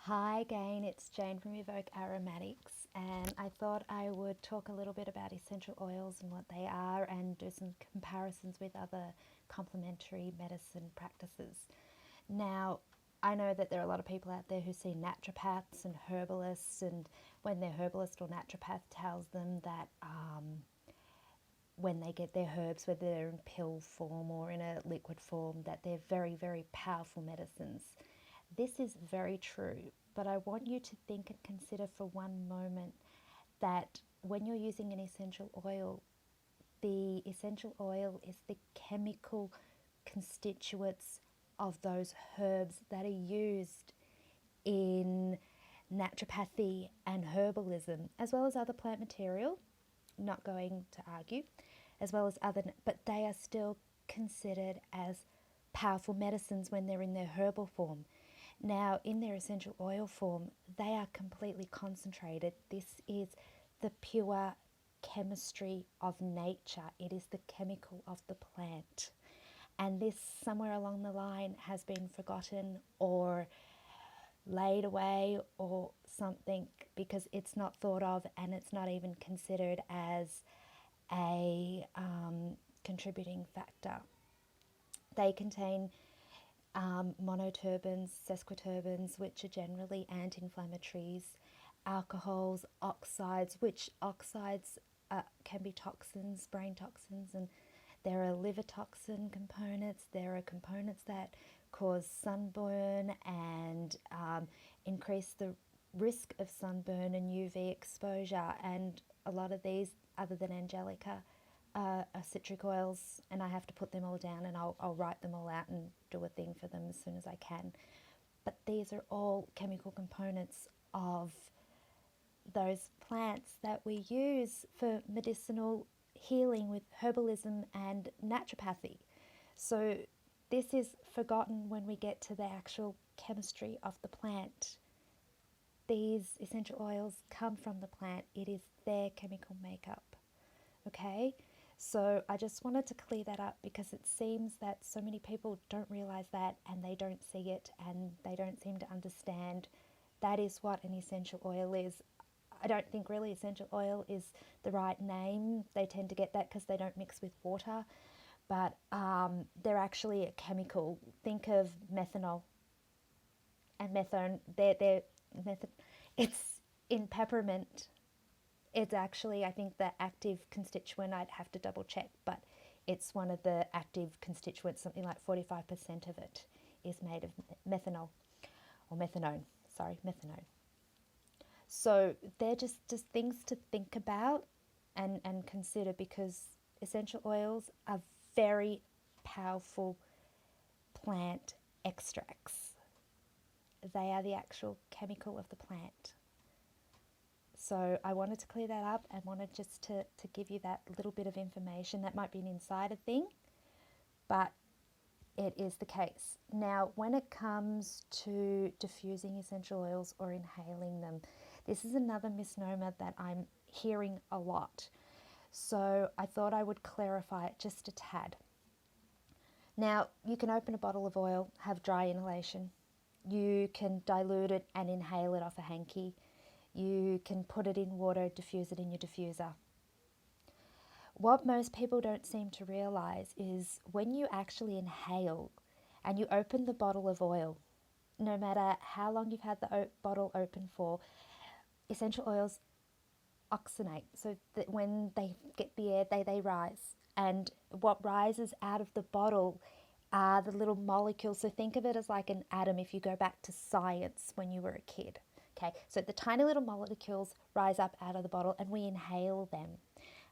Hi again, it's Jane from Evoke Aromatics, and I thought I would talk a little bit about essential oils and what they are and do some comparisons with other complementary medicine practices. Now, I know that there are a lot of people out there who see naturopaths and herbalists, and when their herbalist or naturopath tells them that when they get their herbs, whether they're in pill form or in a liquid form, that they're very, very powerful medicines. This is very true, but I want you to think and consider for one moment that when you're using an essential oil, the essential oil is the chemical constituents of those herbs that are used in naturopathy and herbalism, as well as other plant material, not going to argue, as well as other, but they are still considered as powerful medicines when they're in their herbal form. Now, in their essential oil form, they are completely concentrated. This is the pure chemistry of nature. It is the chemical of the plant. And this, somewhere along the line, has been forgotten or laid away or something because it's not thought of and it's not even considered as a contributing factor. They contain monoterpenes, sesquiterpenes, which are generally anti-inflammatories, alcohols, oxides, which oxides can be toxins, brain toxins, and there are liver toxin components. There are components that cause sunburn and increase the risk of sunburn and UV exposure. And a lot of these, other than Angelica, are citric oils, and I have to put them all down and I'll write them all out and do a thing for them as soon as I can. But these are all chemical components of those plants that we use for medicinal healing with herbalism and naturopathy. So this is forgotten when we get to the actual chemistry of the plant. These essential oils come from the plant. It is their chemical makeup. Okay? So I just wanted to clear that up because it seems that so many people don't realize that and they don't see it and they don't seem to understand that is what an essential oil is. I don't think really essential oil is the right name. They tend to get that because they don't mix with water, but they're actually a chemical. Think of methanol and methone. It's in peppermint. It's actually, I think, the active constituent. I'd have to double check, but it's one of the active constituents. Something like 45% of it is made of methanol or methanone. Sorry, methanone. So they're just things to think about and consider because essential oils are very powerful plant extracts. They are the actual chemical of the plant. So I wanted to clear that up and wanted just to give you that little bit of information. That might be an insider thing, but it is the case. Now, when it comes to diffusing essential oils or inhaling them, this is another misnomer that I'm hearing a lot. So I thought I would clarify it just a tad. Now, you can open a bottle of oil, have dry inhalation. You can dilute it and inhale it off a hanky. You can put it in water, diffuse it in your diffuser. What most people don't seem to realize is when you actually inhale and you open the bottle of oil, no matter how long you've had the bottle open for, essential oils oxygenate. So that when they get the air, they rise. And what rises out of the bottle are the little molecules. So think of it as like an atom if you go back to science when you were a kid. Okay, so the tiny little molecules rise up out of the bottle and we inhale them.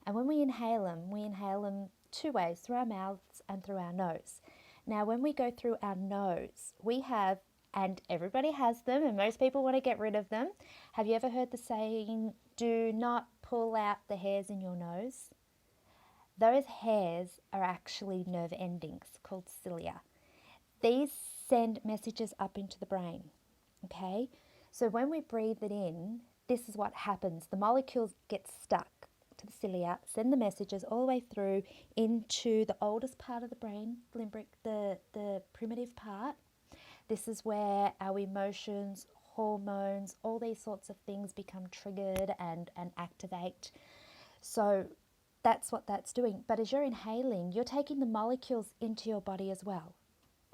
And when we inhale them two ways, through our mouths and through our nose. Now, when we go through our nose, we have, and everybody has them, and most people want to get rid of them. Have you ever heard the saying, do not pull out the hairs in your nose? Those hairs are actually nerve endings called cilia. These send messages up into the brain, okay? So when we breathe it in, this is what happens. The molecules get stuck to the cilia, send the messages all the way through into the oldest part of the brain, limbic, the primitive part. This is where our emotions, hormones, all these sorts of things become triggered and activate. So that's what that's doing. But as you're inhaling, you're taking the molecules into your body as well.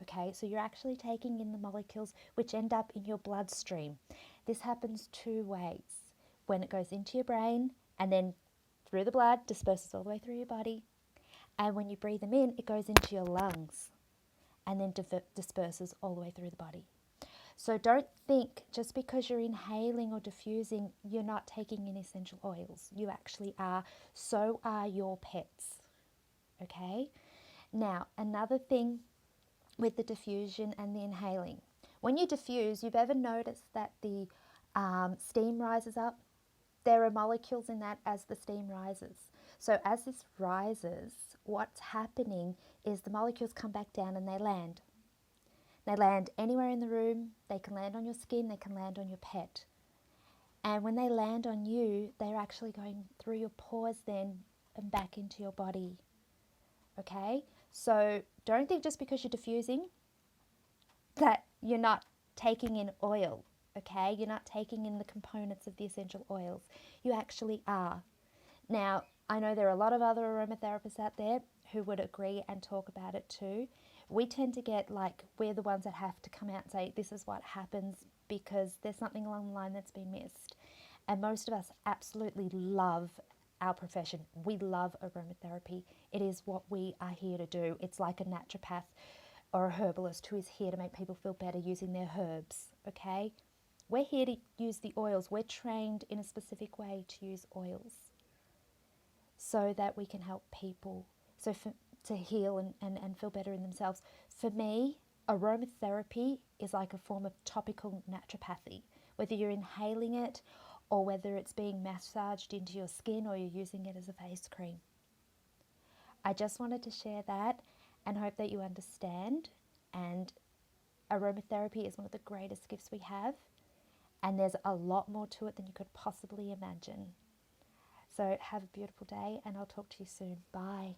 Okay, so you're actually taking in the molecules which end up in your bloodstream. This happens two ways. When it goes into your brain and then through the blood, disperses all the way through your body. And when you breathe them in, it goes into your lungs and then disperses all the way through the body. So don't think just because you're inhaling or diffusing, you're not taking in essential oils. You actually are. So are your pets. Okay? Now, another thing with the diffusion and the inhaling. When you diffuse, you've ever noticed that the steam rises up? There are molecules in that as the steam rises. So as this rises, what's happening is the molecules come back down and they land. They land anywhere in the room. They can land on your skin. They can land on your pet. And when they land on you, they're actually going through your pores then and back into your body. Okay? So don't think just because you're diffusing that you're not taking in oil. Okay? You're not taking in the components of the essential oils. You actually are. Now, I know there are a lot of other aromatherapists out there who would agree and talk about it too. We tend to get like, we're the ones that have to come out and say, this is what happens because there's something along the line that's been missed. And most of us absolutely love our profession. We love aromatherapy. It is what we are here to do. It's like a naturopath or a herbalist who is here to make people feel better using their herbs, okay? We're here to use the oils. We're trained in a specific way to use oils so that we can help people to heal and feel better in themselves. For me, aromatherapy is like a form of topical naturopathy, whether you're inhaling it or whether it's being massaged into your skin or you're using it as a face cream. I just wanted to share that and hope that you understand. And aromatherapy is one of the greatest gifts we have, and there's a lot more to it than you could possibly imagine. So have a beautiful day, and I'll talk to you soon. Bye.